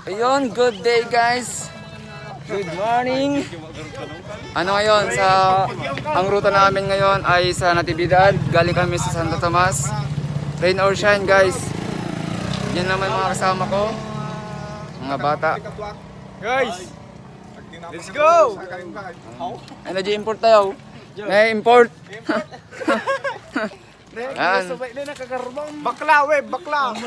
Ayun, good day guys. Good morning. Ano ngayon, ang ruta namin ngayon ay sa Natividad. Galing kami sa Santo Tomas. Rain or shine guys. Yan naman mga kasama ko. Mga bata. Guys, let's go! Energy import tayo. May import. Yan. Bakla, we, bakla!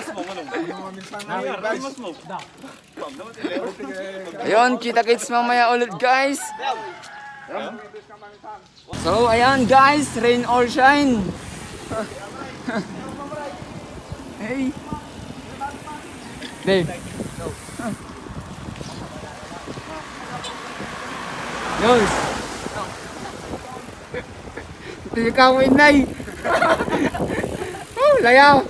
Ayun, kita-kits mamaya ulit guys. So, ayan guys, rain or shine. Hey. Dave. Yos. Ikaw inay. Layaw.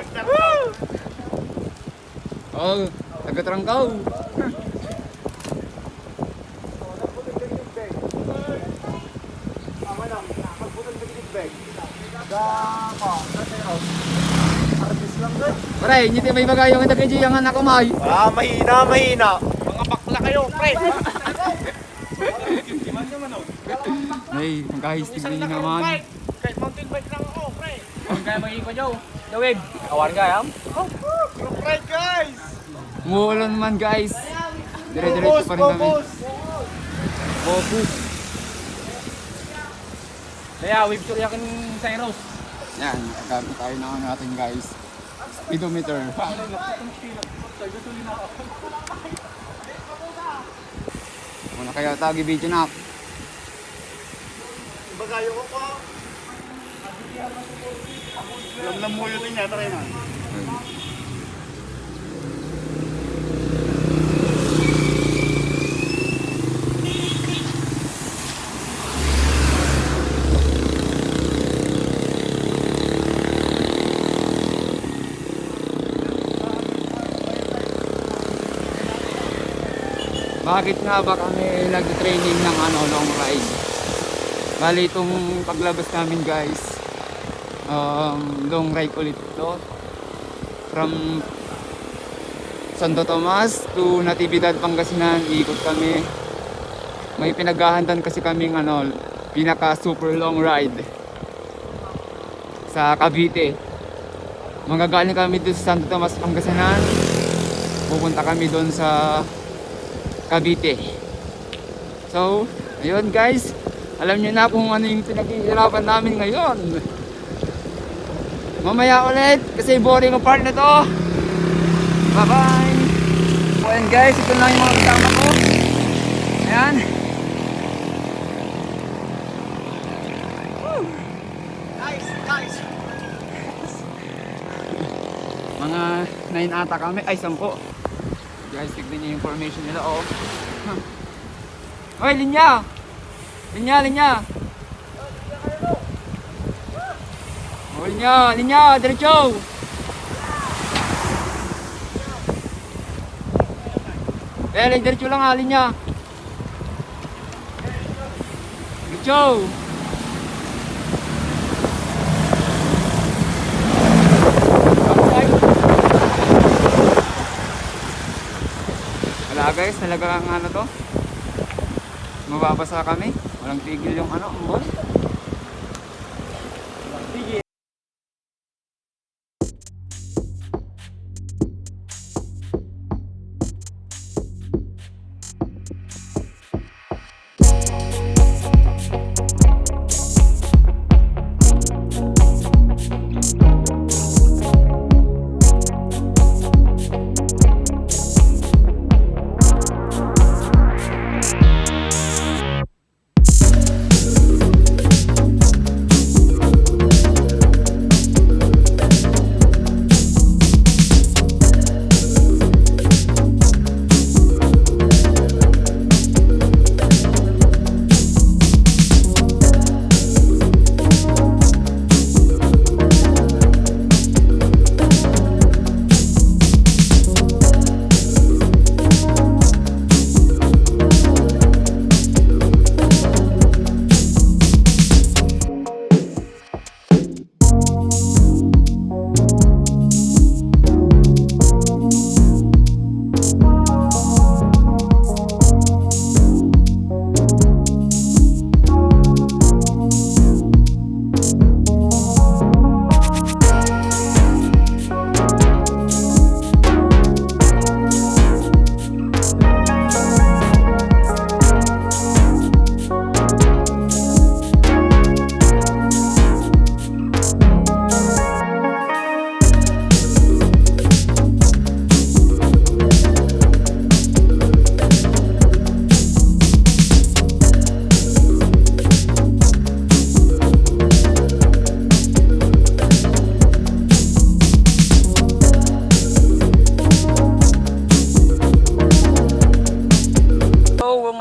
Oh, taga-Trangkaw. Pre, hindi may bagay yung ito kay yung anak ko may. Mahina. Mga bakla kayo, pre! Hey, guys, tignan nyo naman. Kahit mountain bike lang ako, pre! Kaya mag-iikot nyo. Dawig. Awan ka, yam? Pre, guys! Umuulan man guys. Dire-diretso pa rin kami. Focus. Kaya, wave tour yakin sa Eros. Yan, gagamit tayo na natin guys. Speedometer. Wala kaya tagi video na. Bagayo ko pa. Lamlam mo yun niya, try na. Bakit nga ba kami nag-training ng long ride? Bali itong paglabas namin guys, long ride ulit ito. From Santo Tomas to Natividad, Pangasinan, ikot kami. May pinaghahandan kasi kaming pinaka super long ride sa Cavite. Manggagaling kami doon sa Santo Tomas, Pangasinan. Pupunta kami doon sa Cavite. So, ayun guys, alam niyo na kung ano yung pinaghihirapan namin ngayon. Mamaya ulit kasi boring ang part na to. Bye bye. So, ayun guys, ito lang yung mga kasama ko. Ayan. Nice! Mga 9 ata kami, ay 10. Guys, tignan niyo yung information nila, oh. Hoy, linya! Linya! Oh, linya! Diretso! Diretso lang ha, linya! Diretso! Wala guys, talagang to. Mababasa kami. Walang tigil yung ambon.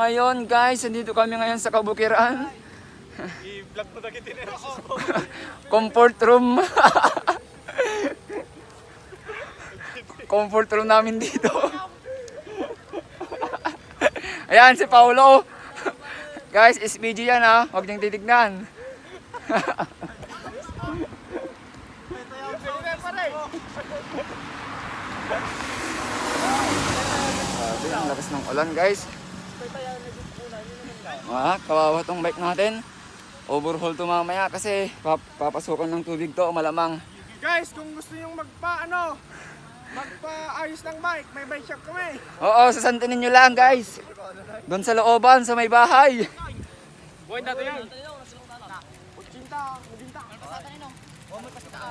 ngayon guys, nandito kami ngayon sa Kabukiran. I-vlog mo na kita na. Comfort room. Comfort room namin dito. Ayan si Paulo. Guys, SPG yan ha. Huwag niyong titignan. Grabe, ang lakas ng ulan guys. Kawawa tong bike natin. Overhaul to mamaya kasi papasukan ng tubig to malamang. Guys, kung gusto nyo magpa-ayos ng bike, may bike shop kami. Oo, sasantunin nyo lang guys. Doon sa looban, sa may bahay. Buhay natin yan.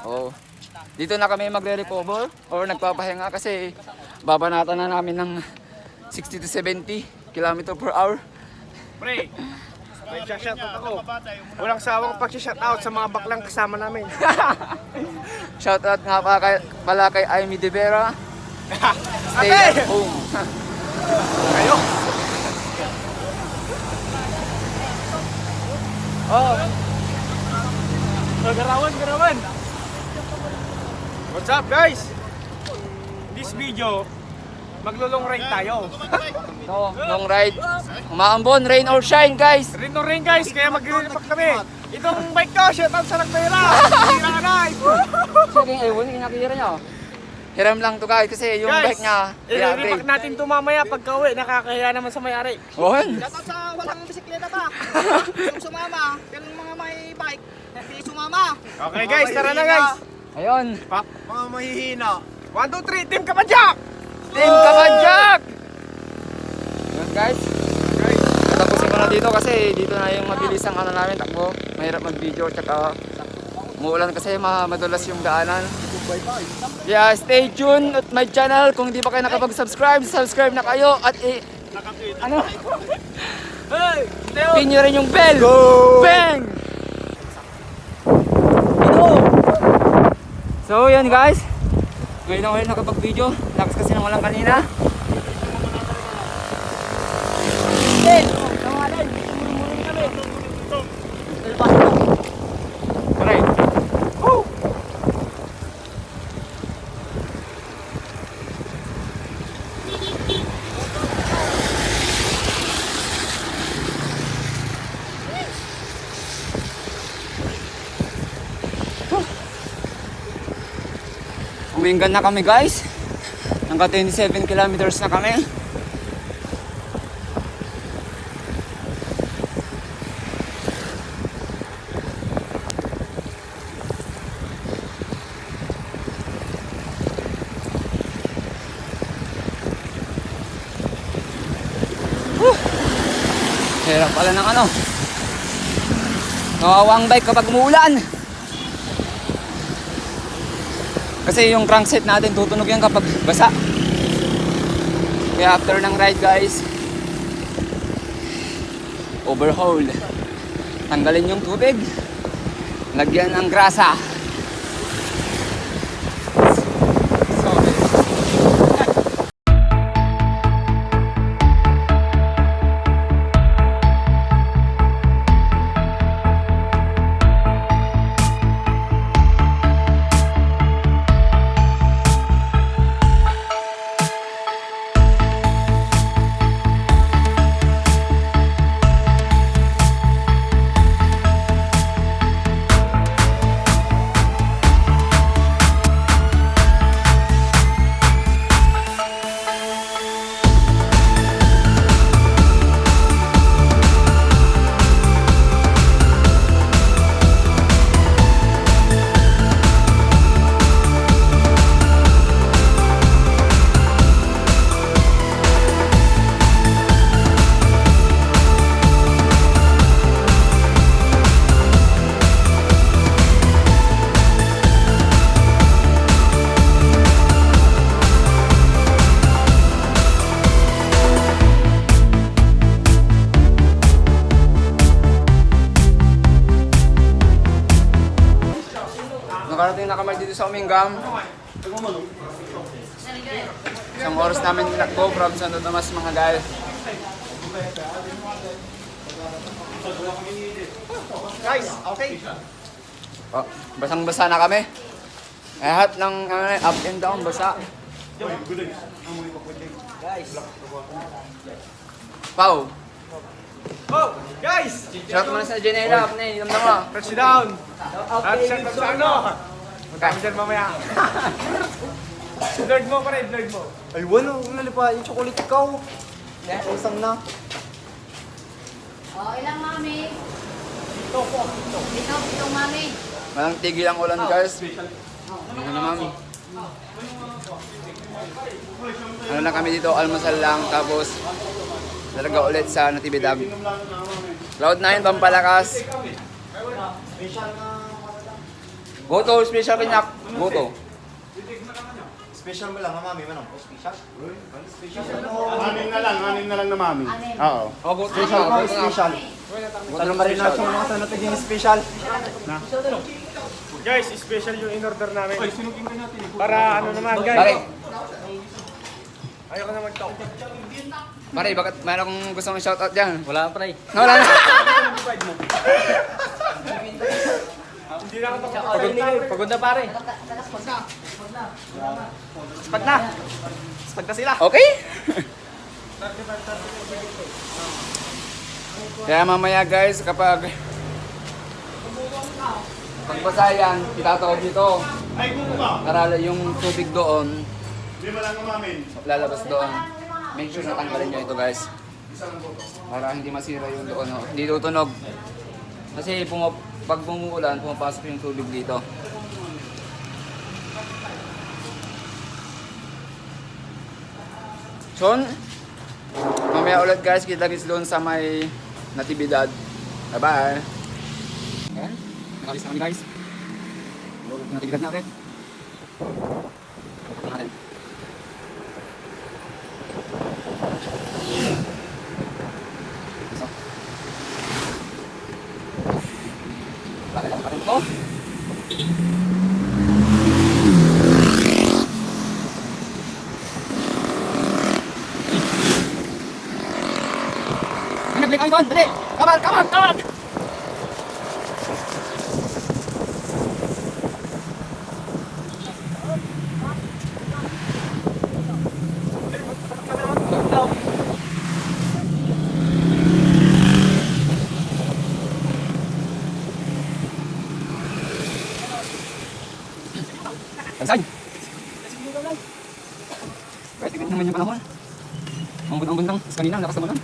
Oo. Dito na kami magre-recover or nagpapahinga kasi babanatan na namin ng 60 to 70 km per hour. Pre, may shoutout ako. Walang sawang pag-shoutout sa mga baklang kasama namin. Shoutout nga pala kay Amy De Vera. Stay Ate! at home. Kayo! Oh. Garawan. What's up guys? This video, maglulong ride tayo. So, long ride. Umaambon, rain or shine guys. Rin no rin guys, kaya mag-repack kami. Itong bike ko, shoutout sa Nagpera. Hira ka na. Sige, ewan, kinakira niya. Hiram lang to guys kasi yung Guys, bike niya. i-repack natin ito mamaya pagka uwi, nakakahiya naman sa may-ari. Owen. Shoutout sa walang bisikleta ba? Yung sumama, yung mga may bike, hindi sumama. Okay guys, tara na guys. Ayun. Mga mahihina. 1, 2, 3, team Kapadyak! Team Kabadyak! Yun guys. Tapusin ko na dito kasi dito na yung mabilis ang ano namin takbo. Mahirap mag-video tsaka umuulan kasi madulas yung daanan. Yeah, stay tuned at my channel. Kung di pa kayo nakapag-subscribe, subscribe na kayo at ano? Pin nyo rin yung bell. Bang! So yan guys. Ngayon ako nakapag-video. Lakas kasi nang walang kanina. Alright. Woo! Uminggan na kami guys. Hanggang 27 kilometers na kami. Hirap pala ng ano. Nawawang bike kapag umuulan. Kasi yung crankset natin tutunog yan kapag basa. Kaya after ng ride guys, overhaul. Tanggalin yung tubig. Lagyan ng grasa. Nakarating na kami dito sa Umingam. Isang oras namin tinakbo from Santo Tomas, mga guys. Guys, okay. Oh, basang-basa na kami. Lahat ng up and down, basa. Pau, Oh, guys! shout mo na sa Janela, apne, inom na mo. Touchdown! At shout out sa ano? Magkami dyan mamaya. Blurred mo pa rin, blurred mo. Ay, wala. Kung nalipa, yung chocolate ikaw. Isang na. Oh, ilang mami? Ito, mami. Walang tigil ang ulan, guys. Ano na, mami? Ano lang kami dito, almusal lang, tapos talaga ulit sa Natividad. Cloud9, Pampalakas. Goto, special pinyak. Goto. Special mo lang, mami. Manong, special? Anin na lang na mami. Oo. Oh, goto. Special ko, special. Tanong marinasyon mga sa natiging special. Guys, special yung in-order namin. Para ano naman, Pare, guys. Ayoko na mag-talk. pare, bakit mayroon akong gusto mong shoutout dyan? Wala pa rin. Wala na. Hindi na ako Pagod na pare. Spag na. Spag na sila. Okay? Kaya mamaya guys, kapag pagbasa yan, itatawag dito. Ay, kuko ka. Para yung tubig doon, Lima lang na mami. lalabas doon. Make sure na tanggalin nyo ito guys. Para hindi masira yung doon. No? Hindi tutunog. Kasi pag bumuulan, pumapasok yung tubig dito. Son, mamaya ulit guys, kita-kits doon sa may Natividad. Bye-bye! Ayan, nakalis na kami guys. Natividad natin. Natin. So. Bakit pa rin po? Nag-click ang icon! Dali! Come on! Come on! Come on! Tansan! Kahit tignan naman yung panahon. Ang bundang-bundang. Tapos kanina, lakas naman lang.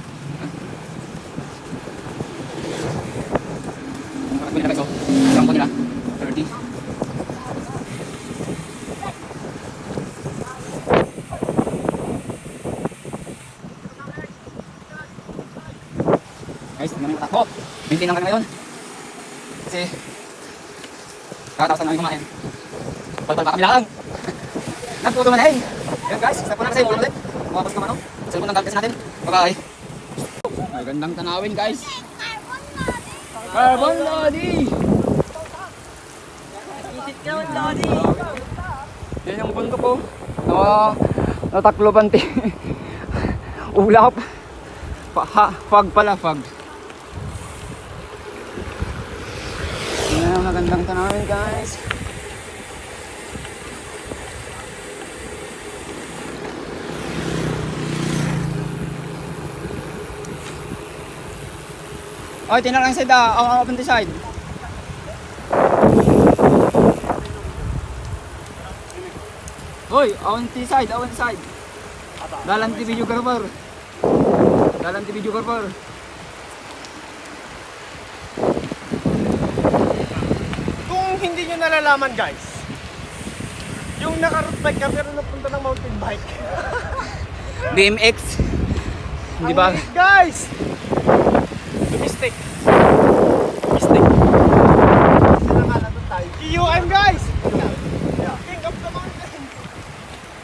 Ang nila guys, oh. Isang po nila. 30. Guys, tignan yung takbo. Maintain lang kami ngayon. Kasi, kakatapos na namin kumain. Palpal pa kami lang. Nagtuto man eh. Ayan guys, step po na kasi ulan ulit. Kumapos naman oh. Cellphone ng gamit natin. Bye-bye. Ay, gandang tanawin guys. Carbon Lodi! Yan yung bundok ko. Natakloban ti. Ulap. Fog pala, fog. Yan ang magandang tanawin guys. Oy, tinarang side ang open the side. Oy, on the side, on the side. Dalam ti videographer. Dalam ti videographer. Kung hindi nyo nalalaman, guys, yung naka-road bike ka pero napunta ng mountain bike. BMX. Di ba? Ang guys! Mistake. QM guys! King of the mountain!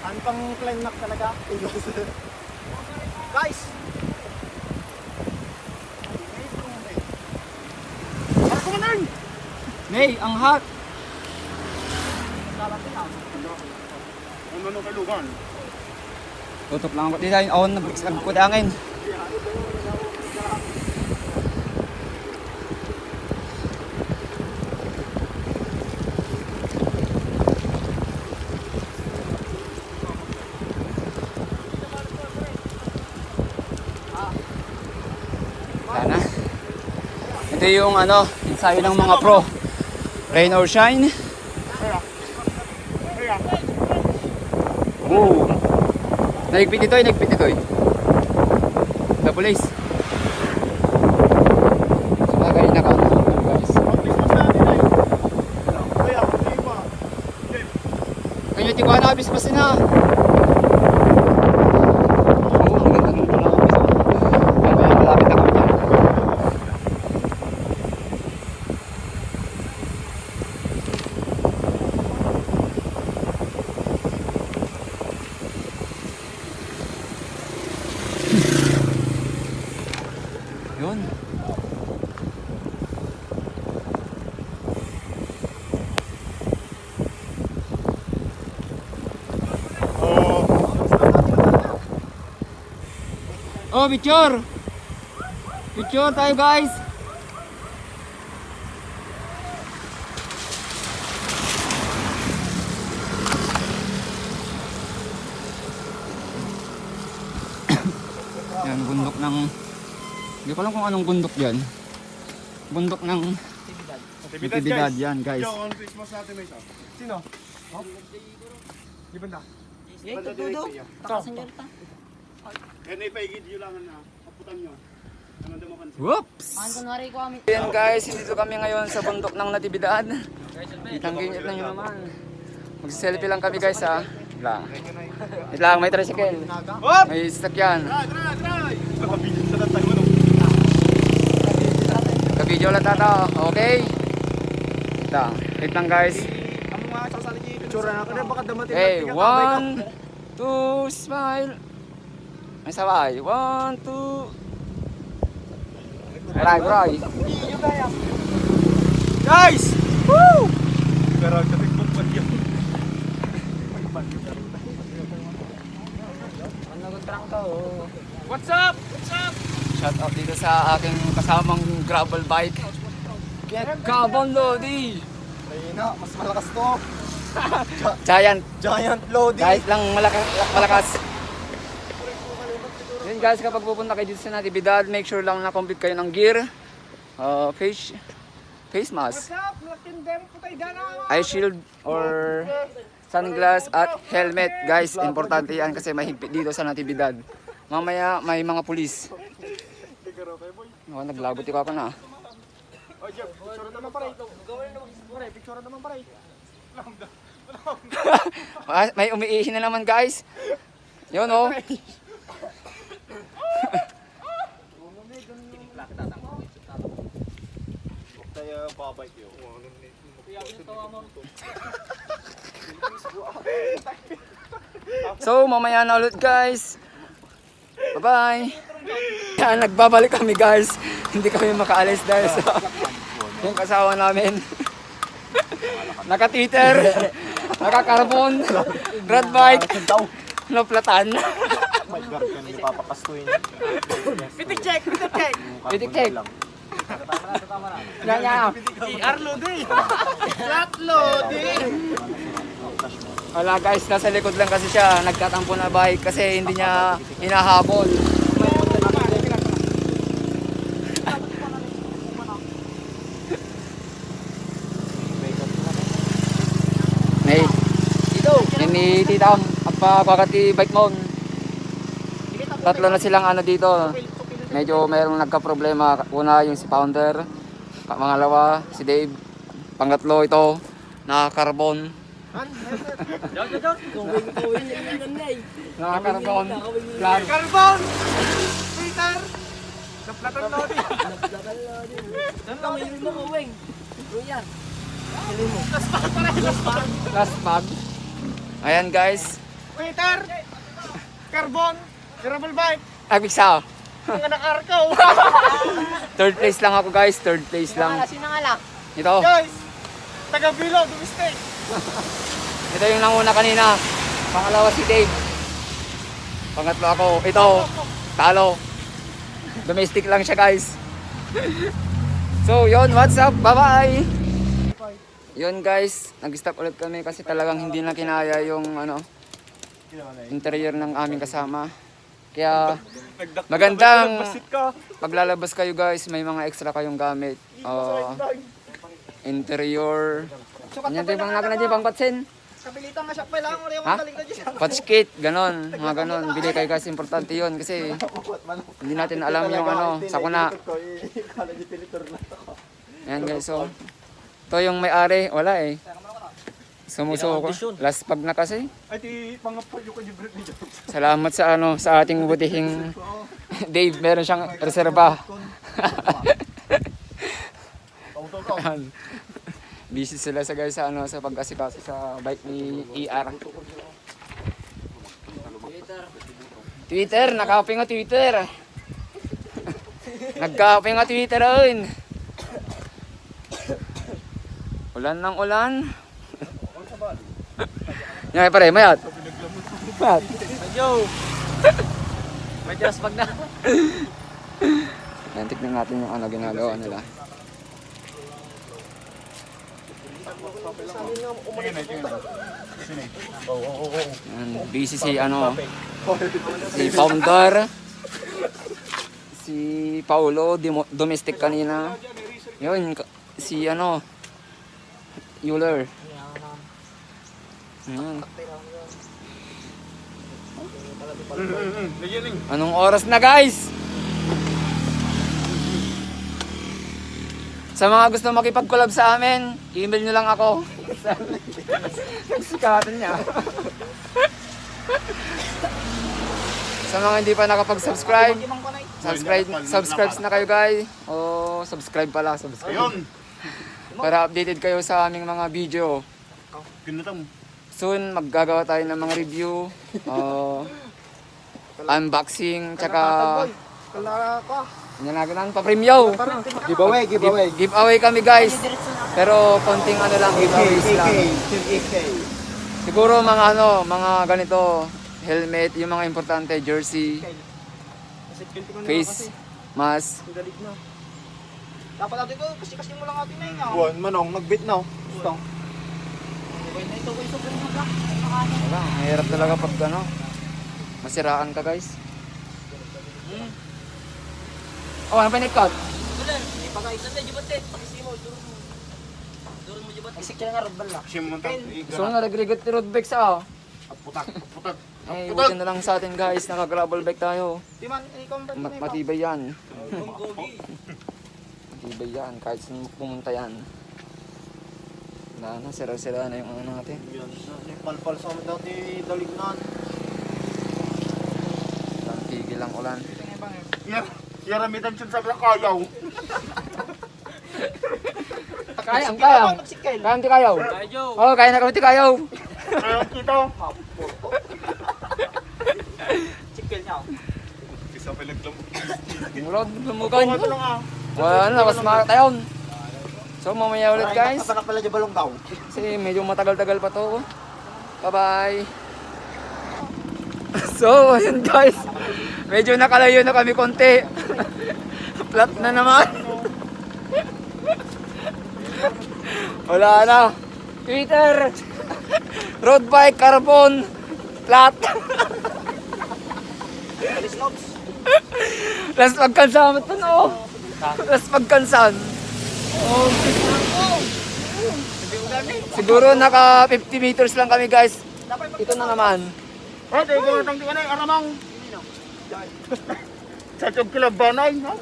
Ano pang climb knock talaga? Guys! May, ang hot. Ano kalugan? Tutok lang ako design. Ako nag-kudangin. Ito yung ano, ensayo ng mga pro. Rain or shine. Oh. Naigpit ito, naigpit ito. The police. Sabagay na ka, guys. Kanya tiba na, abis pa sina. Oo, ang ganda ng pala. Mamaya malapit ako dyan. Yun. Oh, picture! Picture tayo, guys! Yan, bundok ng... Hindi ko alam kung anong bundok yan. Bundok ng... Natividad yan, guys. Yo, on Christmas natin may isa. Sino? Di ba na? Yan, tutudo. Takasan dyan ta. Yan ay paigid yun lang na. Kaputan nyo. Ano mo kansi? Whoops! Ang kunwari ko kami. Yan guys, dito kami ngayon sa bundok ng Natividad. Itangginit lang yun naman. Mag-selfie lang kami guys ha. Wait lang. Wait lang, may tricycle. May sasakyan. Nakabigyan sa tatay mo. Ka-video lang tata, okay? Wait lang guys. Amo nga sasali niya picture na ako na baka damatin. Okay, 1, 2, smile. May sabay. 1, 2. Bray. Guys! Woo! Pero sa TikTok pa yun. What's up? What's up? Shout out dito sa aking kasamang gravel bike. Get carbon Lodi. Ayun mas malakas to. Giant. Giant Lodi. Kahit lang malakas. Yun guys, kapag pupunta kayo dito sa Natividad, make sure lang na complete kayo ng gear. Face mask, up? Laking dem po tayo dyan. eye shield or sunglass at helmet. Guys, importante yan kasi mahigpit dito sa Natividad. Mamaya may mga pulis. Oh, naglabot ko na. Oh, Jeff, picture naman pare. Gawin naman pare, picture naman pare. May umiihi na naman guys. Yun oh. Tayo babike yun. So, mamaya na ulit guys. Bye-bye. Yan, nagbabalik kami guys. Hindi kami makaalis dahil sa yung kasawa namin. Naka-Twitter, naka-carbon, road bike, naplatan. My God, kan hindi papakastuin. Pitik check, pitik check. Pitik check. ER Lodi. Flat Lodi. Wala guys, nasa likod lang kasi siya. Nagtatampo na bike kasi hindi niya hinahabol. Ni Titam at pakakati bike mo. Tatlo na silang ano dito. Medyo mayroong nagka-problema. Una yung si Founder, pangalawa si Dave, pangatlo ito naka-carbon. Naka-carbon. Carbon. Peter. Naplatan Lodi. Last pag. Ayan guys. Peter. Carbon. Gravel bike. Abiksa. Ang nakarkaw. Third place lang ako guys. Third place lang. Sinangala. Ito. Guys. Taga Bilo, domestic. Ito yung nanguna kanina. Pangalawa si Dave. Pangatlo ako. Ito. Talo. Domestic lang siya guys. So yun, what's up? Bye-bye! Yun guys, nag-stop ulit kami kasi talagang hindi na kinaya yung ano, interior ng aming kasama. Kaya magandang paglalabas kayo guys, may mga extra kayong gamit. interior. Yan din bang nakan na pang patsin. Kapilitan nga siya pa lang. Wala yung Ha? magaling na dyan. Patskit, ganon, mga ganon. Bili kayo guys, importante yun kasi hindi natin alam yung ano, sakuna. Yan guys, so ito yung may-ari, wala eh. Sumusuko. Last pag na kasi. Ay, di pangapal yung kanyang break niya. Salamat sa ano, sa ating butihing Dave, meron siyang reserba. Ayan. Busy sila sa guys sa ano, sa pag-asikaso sa bike ni ER. Twitter, nakauping nga Twitter. Nagkauping nga Twitter rin. Ulan ng ulan. Yan pare, mayat. Mayat. Yo! May just pag na. Yan, tignan natin yung ano ginagawa nila. Yan, busy si ano, si founder, si Paulo, domestic kanina. Yun, si ano, Euler. Yan. Anong oras na guys? Sa mga gusto makipag-collab sa amin, email nyo lang ako. Sikatan niya. Sa mga hindi pa nakapag-subscribe, subscribe na kayo guys. O subscribe pala, subscribe. Ayun! Para updated kayo sa aming mga video. Ginatang. Soon maggagawa tayo ng mga review, unboxing, tsaka ginagawa pa-premyo. Giveaway, giveaway. Giveaway kami guys. Pero konting ano lang, giveaways lang. Siguro mga ano, mga ganito, helmet, yung mga importante, jersey, face mask. Dapat natin ko, kasi mo lang natin na yun. Buwan, manong, nagbit na. Gusto. Ito ko yung sobrang hagak. Wala, mahirap talaga pag ano, masiraan ka guys. Oh, ano pa nikot? Isik ka nga rod Kasi mo tang. So nga, nag-regot ni Rodbeck sa Putak, putak. Eh, buti na lang sa atin guys, naka-gravel bike tayo. Timan, ikaw ba? Matibay yan. Matibay yan, kahit saan pumunta yan. Wala na, sira-sira na yung ano natin. Palpal sa amin dati dalignan. Lang tigil lang ulan. Yaramitan siya sa kayaw. Kaya, ang kayaw. Kaya ang tikayaw. Oo, kaya na kami tikayaw. Ayaw kita. Sikil niya. Isa pa naglamok. Murad, lumukan. Ito lang ah. Wala na, mas makatayon. So mamaya ulit guys. Kapanak pala dyan balong daw. Kasi medyo matagal-tagal pa to. Bye-bye. So, ayun guys. Medyo nakalayo na kami konti. Flat na naman. Wala na. Twitter. Road bike, carbon. Flat. Last pagkansan mo ito, no? Last pagkansan. Oh. Siguro naka 50 meters lang kami guys. Ito na naman. Oh, tayo ko natang tingnan ay aramang. Sa tiyog kilabanay, no?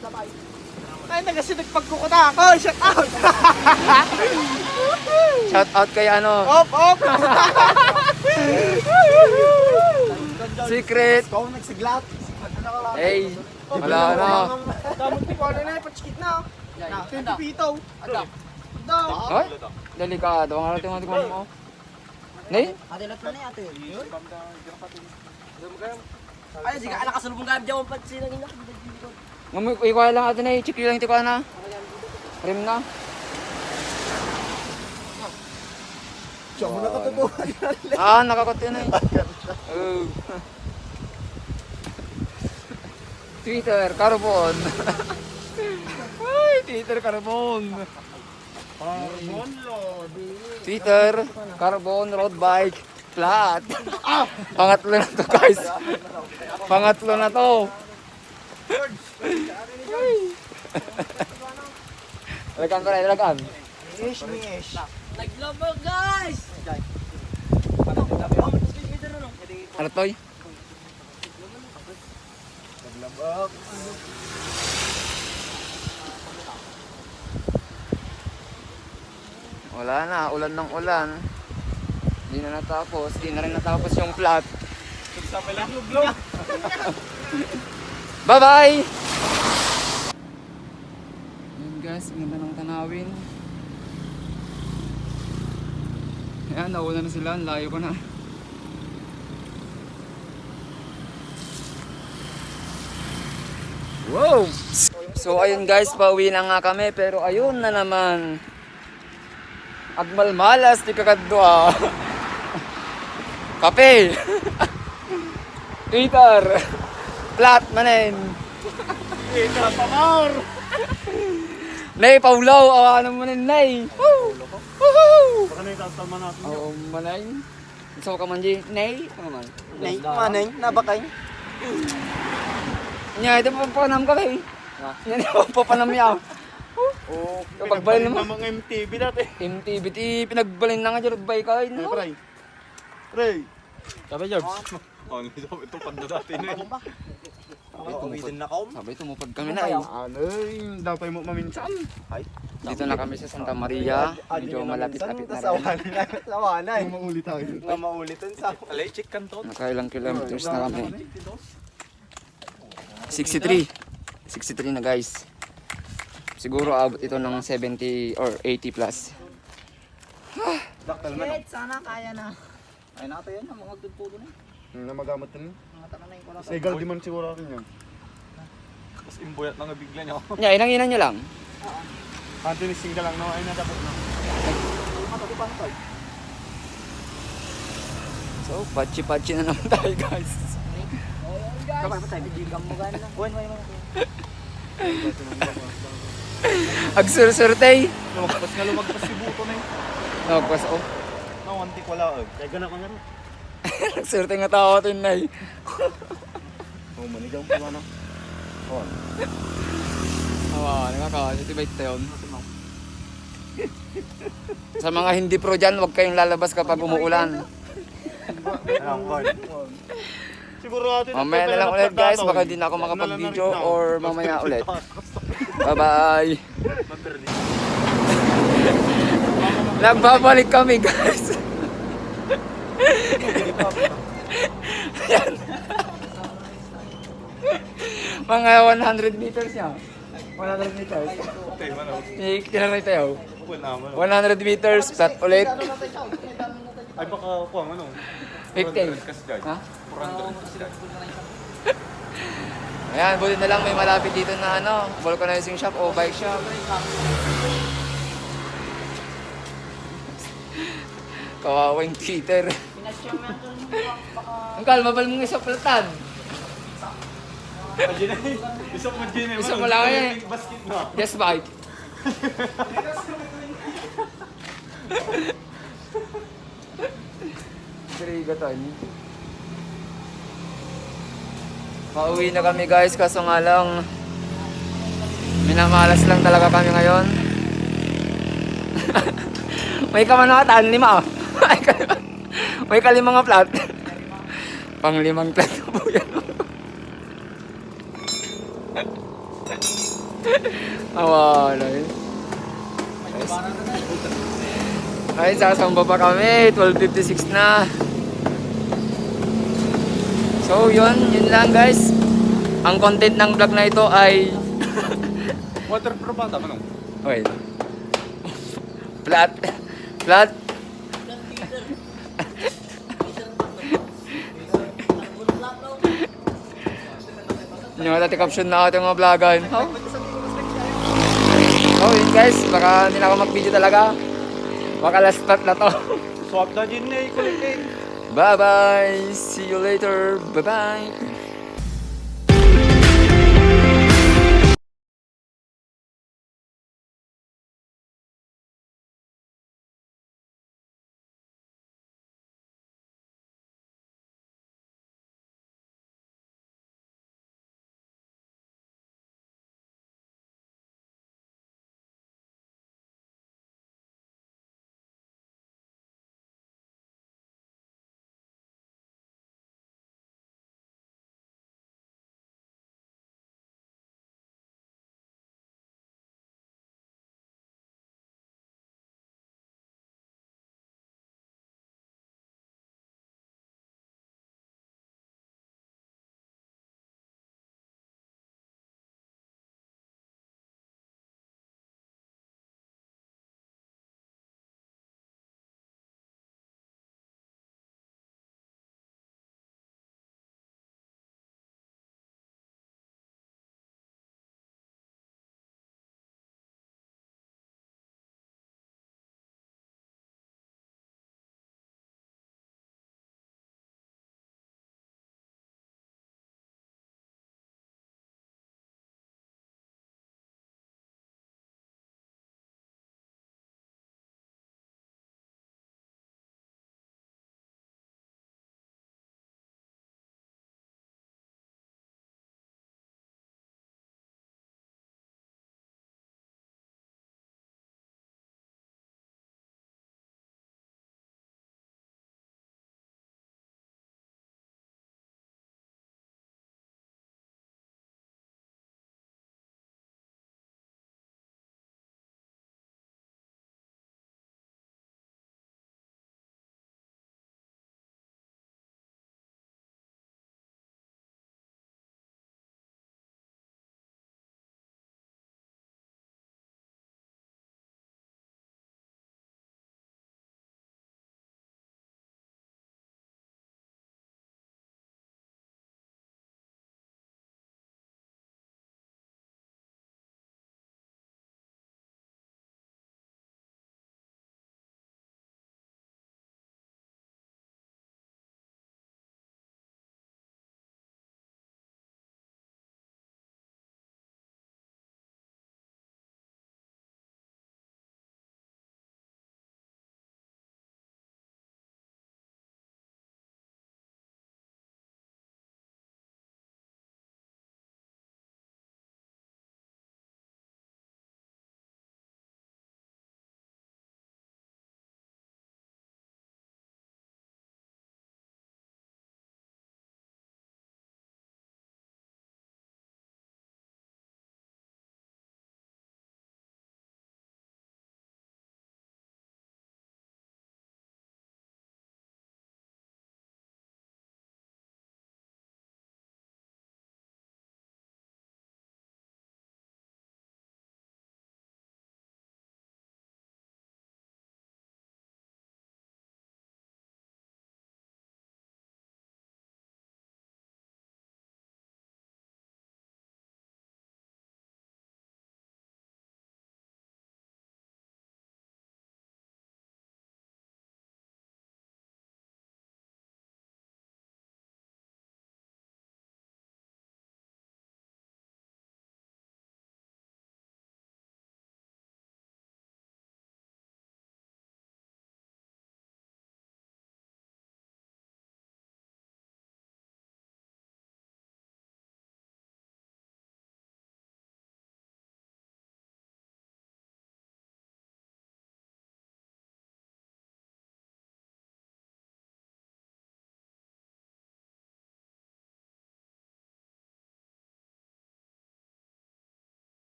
Ay, nagasinag pagkukuta ako. Shut out. Shout out kay ano. Op, op. Secret. Ikaw nagsiglat. Hey, wala na. Damot ni Kuala na, patsikit na. 20 pito. Daw. Hoy, delikado. Ang harating mga tigman mo. Nay? Adilat na na ate. Ay, sige, anak kasulubong gayab diyan pa sila nila. Ikuha lang atin na. Check lang ito ka na. Rim na. Siya mo nakatutuhan. Ah, nakakote na eh. Oh. Twitter, carbon. Ay, Twitter, carbon. Twitter, carbon, road bike, flat. Pangatlo na to guys. Pangatlo na to. Alagaan ko na, alagaan. Mish, mish. Naglabag guys! Ano toy? Naglabak. Wala na, ulan ng ulan. Hindi na natapos, hindi na rin natapos yung flat. Bye-bye! Ayan guys, ang ganda ng tanawin. Ayan, nauna na sila, ang layo ko na. Wow! So ayun guys, pauwi na nga kami, pero ayun na naman. Agmalmalas, di kakadwa. Kape! Twitter! Flat manin! Ika, pamar! Nay, Paulaw! Awanan mo nin, Nay! Woo! Woohoo! Baka na yung tatalman natin. Oo, manay. Gusto ka man, G? Nay? Ano man? Nay, manay, nabakay. Nya, ito pa panam ka, Bay. Yan yung papanam niya. Oo, Kapag balin pinagbalin mo. ng mga MTV dati. MTV, pinagbalin na nga dyan, bay ka. Ay, No? Pray. Pray. Sabi George. Ito panda dati na yun. Uwitin na kaum. Sabay, tumupad kami na eh. Ano yun, dapat mo maminsan. Dito na kami sa Santa Maria. Medyo malapit-lapit na rin. Sawanay. Maulit tayo. Nga maulitin sa... Nakailang kilometers na kami. 63. 63 na guys. Siguro abot ito ng 70 or 80 plus. Daktal na. Shit, sana kaya na. Ay natin yan, ang mga tutulong na. Na magamat din. Mga tananay ko lang. Segal di man siguro akin yun. Tapos imbuyat na nga bigla niya. Nya, inang-inan nyo lang. Anthony Singa lang, no? Ay, nadapot na. So, patchi-patchi na naman tayo guys. Kamay pa tayo, bigyan mo gano'n. Kuhin mo yung Agsur-surtay. Lumagpas si Buto na yun. Nagpas, oh. Nawantik wala. Kaya gana ko na rin. Surtay nga tao ito yun, Nay. Oh, manigaw ko na. Oh. Awa, nakakasiti ba ito yun? Sa mga hindi pro dyan, huwag kayong lalabas kapag umuulan. Siguro natin. Mamaya na lang ulit guys, baka hindi na ako makapag-video or mamaya ulit. Bye-bye! Nagbabalik kami guys! Yan. Mga 100 meters niya. 100 meters. Tinanay tayo. 100 meters, flat ulit. Ay baka kuha ano. 50. Ha? Ayan, buti na lang may malapit dito na ano, vulcanizing shop o bike shop. Kawawang cheater. Ang kalma ba mong isa platan? Isang mo dyan eh. Isa mo lang eh. Basket na. Yes, bike. Trigo to. Pauwi na kami guys, kaso nga lang minamalas lang talaga kami ngayon. May kamanatan, 5 oh. May kalimang plat. Pang-5 plat po yan. Awala eh. Ay, sasamba pa kami. 12:56 na. So, yun lang guys. Ang content ng vlog na ito ay Waterproof ba? Tama nung. wait. Flat. Flat. Yung dati caption na ating mga vlogan. Oh, yun guys. Baka hindi na ako mag-video talaga. Baka last part na to. Swap na dyan eh. Kulit eh. Bye-bye. See you later. Bye-bye.